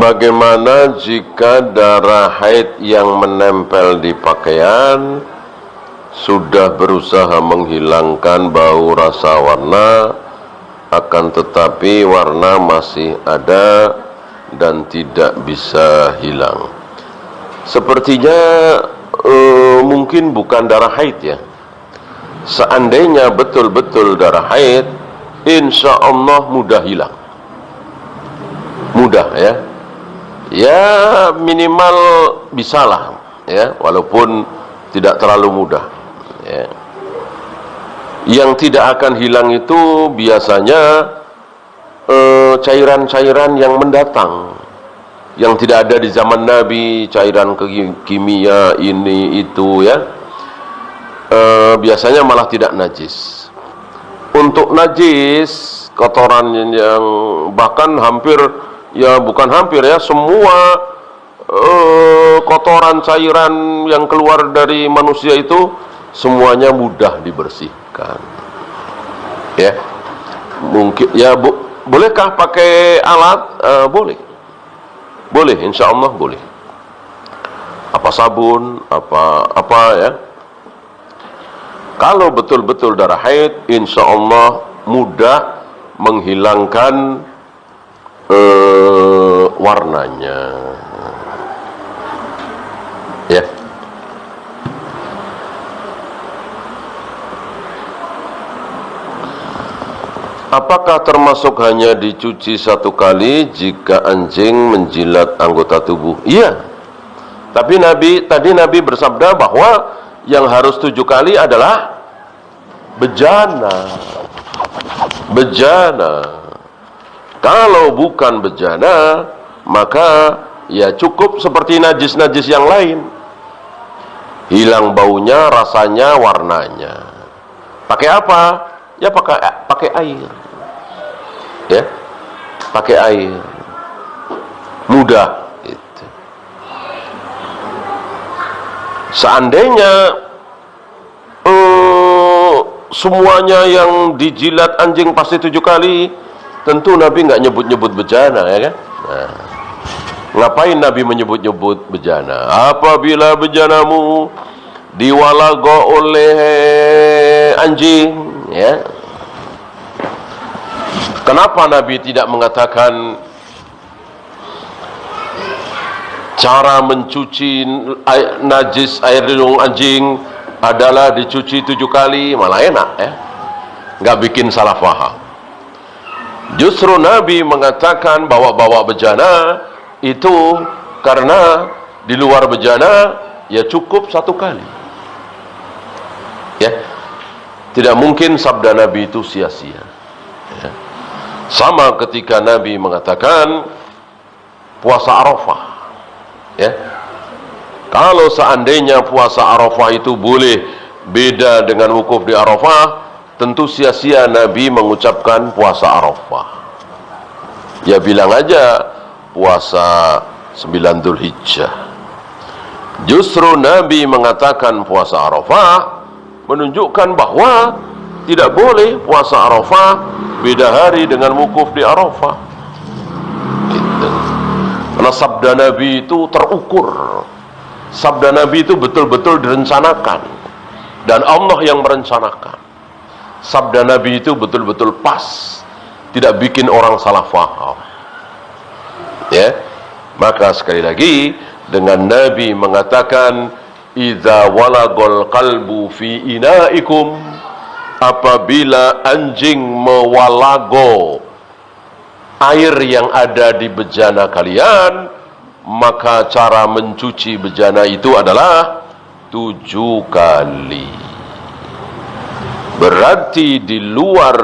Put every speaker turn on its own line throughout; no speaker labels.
Bagaimana jika darah haid yang menempel di pakaian sudah berusaha menghilangkan bau rasa warna, akan tetapi warna masih ada dan tidak bisa hilang? Sepertinya mungkin bukan darah haid ya. Seandainya betul-betul darah haid, insya Allah mudah hilang. Mudah ya. Ya minimal bisalah ya, walaupun tidak terlalu mudah ya. Yang tidak akan hilang itu biasanya cairan-cairan yang mendatang, yang tidak ada di zaman Nabi, cairan kimia ini itu ya. Biasanya malah tidak najis. Untuk najis, kotoran yang bahkan hampir, ya bukan hampir ya, semua kotoran cairan yang keluar dari manusia itu semuanya mudah dibersihkan ya. Mungkin ya bolehkah pakai alat? Boleh, insya Allah boleh. Apa sabun, apa ya. Kalau betul-betul darah haid, insya Allah mudah menghilangkan warnanya ya. Apakah termasuk hanya dicuci satu kali jika anjing menjilat anggota tubuh? Iya. Tapi tadi Nabi bersabda bahwa yang harus 7 kali adalah bejana. Kalau bukan bejana, maka ya cukup seperti najis-najis yang lain. Hilang baunya, rasanya, warnanya. Pakai apa? Ya pakai air. Ya. Pakai air. Mudah gitu. Seandainya semuanya yang dijilat anjing pasti 7 kali, tentu Nabi nggak nyebut-nyebut bejana ya kan? Nah, ngapain Nabi menyebut-nyebut bejana? Apabila bejanamu diwalago oleh anjing ya. Kenapa Nabi tidak mengatakan cara mencuci najis air liur anjing adalah dicuci 7 kali? Malah enak ya, nggak bikin salah paham. Justru Nabi mengatakan bawa bejana itu karena di luar bejana ya cukup 1 kali ya. Tidak mungkin sabda Nabi itu sia-sia ya. Sama ketika Nabi mengatakan puasa Arafah ya. Kalau seandainya puasa Arafah itu boleh beda dengan wukuf di Arafah, tentu sia-sia Nabi mengucapkan puasa Arafah. Ya bilang aja puasa 9 Dzulhijjah. Justru Nabi mengatakan puasa Arafah menunjukkan bahwa tidak boleh puasa Arafah beda hari dengan wukuf di Arafah gitu. Karena sabda Nabi itu terukur. Sabda Nabi itu betul-betul direncanakan dan Allah yang merencanakan. Sabda Nabi itu betul-betul pas, tidak bikin orang salah faham ya. Maka sekali lagi, dengan Nabi mengatakan idza walagol qalbu fi inaikum, apabila anjing mewalago air yang ada di bejana kalian, maka cara mencuci bejana itu adalah 7 kali. Berarti di luar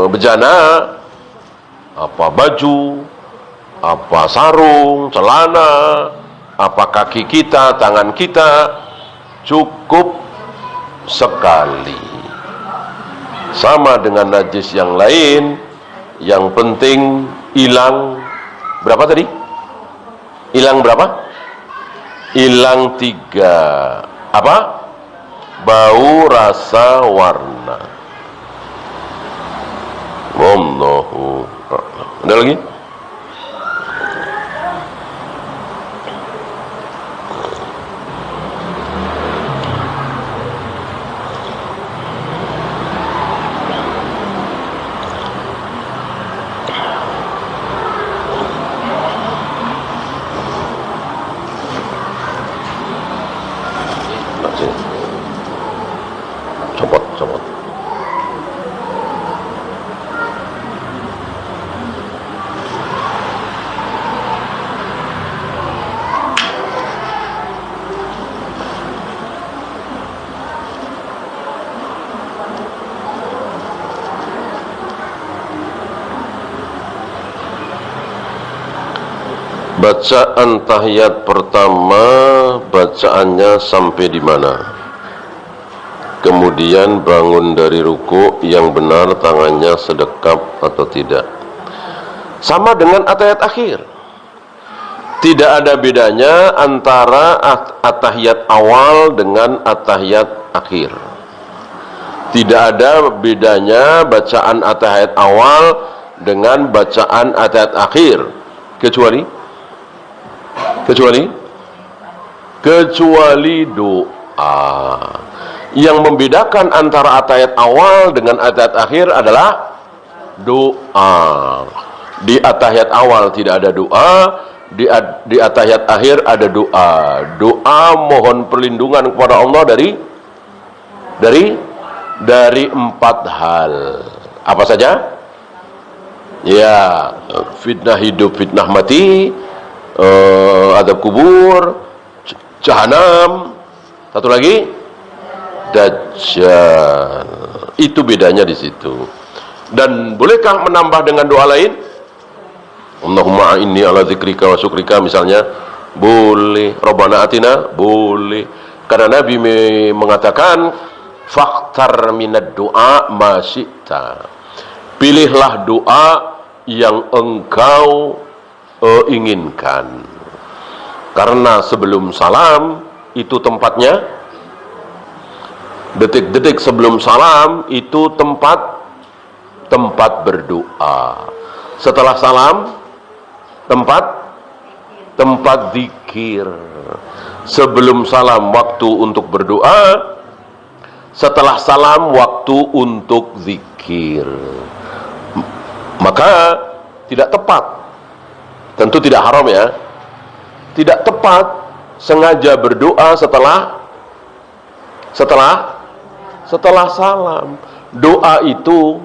bejana, apa baju, apa sarung, celana, apa kaki kita, tangan kita, cukup sekali. Sama dengan najis yang lain, yang penting hilang berapa tadi? Hilang berapa? Hilang 3 apa? Bau, rasa, warna. Wallahu a'lam. Ada lagi? Copot. Bacaan tahiyat pertama, bacaannya sampai di mana? Kemudian bangun dari ruku yang benar, tangannya sedekap atau tidak? Sama dengan atahiyat akhir. Tidak ada bedanya antara atahiyat awal dengan atahiyat akhir. Tidak ada bedanya bacaan atahiyat awal dengan bacaan atahiyat akhir, kecuali doa. Yang membedakan antara atahiyat awal dengan atahiyat akhir adalah doa. Di atahiyat awal tidak ada doa, di atahiyat akhir ada doa. Doa mohon perlindungan kepada Allah dari 4 hal. Apa saja? Ya, fitnah hidup, fitnah mati, azab kubur, jahanam, satu lagi Dajjal. Itu bedanya di situ. Dan bolehkah menambah dengan doa lain? Allahumma inni ala dzikrika wa syukrika misalnya, boleh. Rabbana atina, boleh. Karena Nabi mengatakan fakhtar minad du'a ma syi'ta. Pilihlah doa yang engkau inginkan. Karena sebelum salam itu tempatnya, detik-detik sebelum salam itu tempat berdoa. Setelah salam tempat zikir. Sebelum salam waktu untuk berdoa, setelah salam waktu untuk zikir. Maka tidak tepat, tentu tidak haram ya, tidak tepat sengaja berdoa setelah salam. Doa itu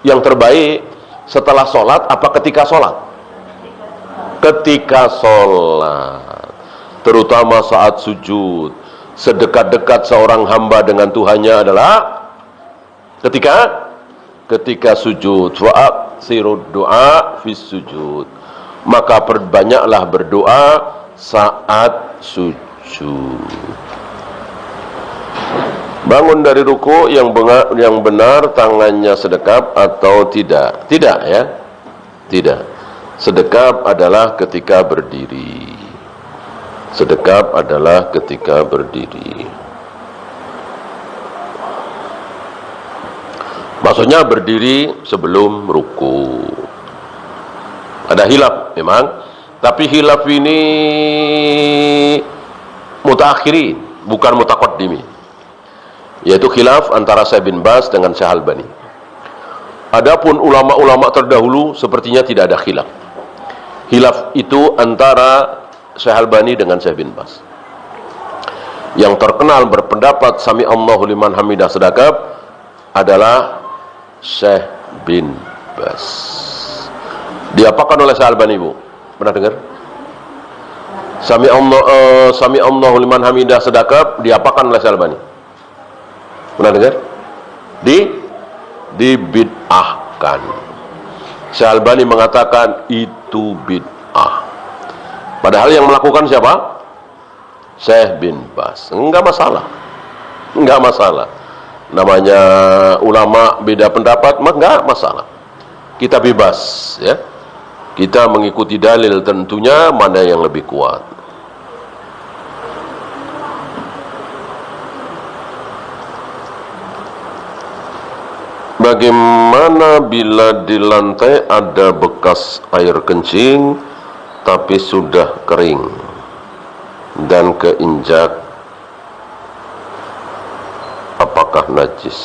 yang terbaik setelah sholat apa ketika sholat? Ketika sholat, terutama saat sujud. Sedekat-dekat seorang hamba dengan Tuhannya adalah ketika sujud. Wa'aksirud doa fis sujud. Maka perbanyaklah berdoa saat sujud. Bangun dari ruku yang benar, tangannya sedekap atau tidak? Tidak ya, tidak. Sedekap adalah ketika berdiri. Sedekap adalah ketika berdiri. Maksudnya berdiri sebelum ruku. Ada hilaf memang, tapi hilaf ini mutaakhirin, bukan mutaqaddimin. Yaitu khilaf antara Syekh bin Baz dengan Syekh Albani. Adapun ulama-ulama terdahulu sepertinya tidak ada khilaf. Khilaf itu antara Syekh Albani dengan Syekh bin Baz. Yang terkenal berpendapat sami Allahu liman hamidah sedekap adalah Syekh bin Baz. Diapakan oleh Syekh Albani, Bu? Pernah dengar? Sami Allahu liman hamidah sedekap diapakan oleh Syekh Albani? Pernah dengar? Dibid'ahkan. Syekh Albani mengatakan itu bid'ah. Padahal yang melakukan siapa? Syekh bin Baz. Enggak masalah. Namanya ulama beda pendapat, maka enggak masalah. Kita bebas, ya. Kita mengikuti dalil tentunya mana yang lebih kuat. Bagaimana bila di lantai ada bekas air kencing tapi sudah kering dan keinjak, apakah najis?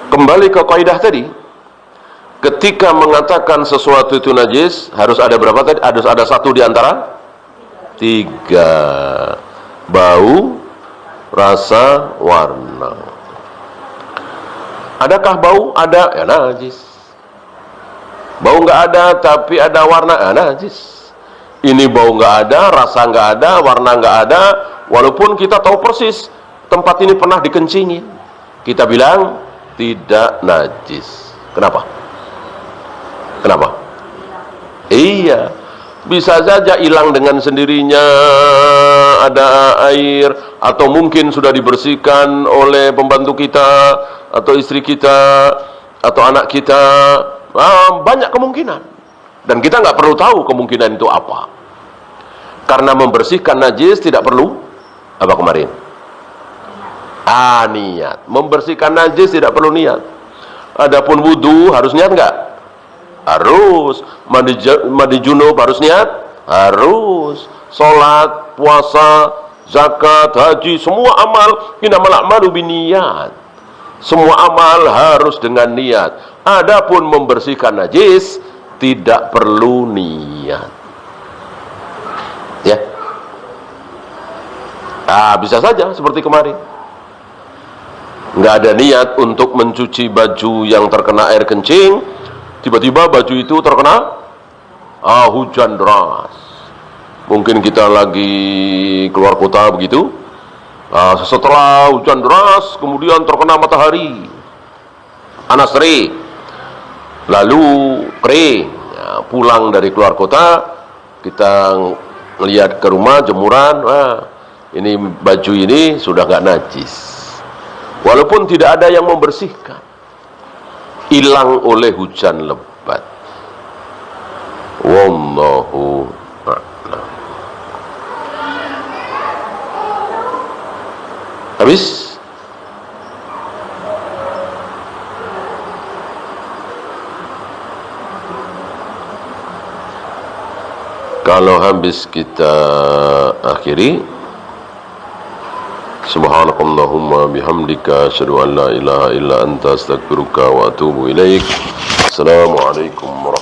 Kembali ke kaidah tadi, ketika mengatakan sesuatu itu najis, harus ada berapa tadi? Harus ada satu di antara tiga: bau, rasa, warna. Adakah bau? Ada, ya najis. Bau nggak ada, tapi ada warna, ya najis. Ini bau nggak ada, rasa nggak ada, warna nggak ada, walaupun kita tahu persis tempat ini pernah dikencingin, kita bilang tidak najis. Kenapa? Kenapa? Iya, bisa saja hilang dengan sendirinya, ada air, atau mungkin sudah dibersihkan oleh pembantu kita, atau istri kita, atau anak kita. Banyak kemungkinan, dan kita nggak perlu tahu kemungkinan itu apa, karena membersihkan najis tidak perlu apa kemarin? Niat. Membersihkan najis tidak perlu niat. Adapun wudu harus niat nggak? Harus. Mandi junub harus niat? Harus. Sholat, puasa, zakat, haji, semua amal, innamal a'malu binniyat. Semua amal harus dengan niat. Adapun membersihkan najis tidak perlu niat. Ya. Bisa saja seperti kemarin. Nggak ada niat untuk mencuci baju yang terkena air kencing, tiba-tiba baju itu terkena hujan deras. Mungkin kita lagi keluar kota begitu, setelah hujan deras kemudian terkena matahari panas terik, lalu kering. Pulang dari keluar kota, kita melihat ke rumah jemuran, ini baju ini sudah nggak najis, walaupun tidak ada yang membersihkan, hilang oleh hujan lebat. Wallahu a'lam. Habis? Kalau habis kita akhiri. Subhanakallahumma bihamdika asyhadu an la ilaha illa anta astaghfiruka wa atubu ilaik. Assalamualaikum warahmatullahi wabarakatuh.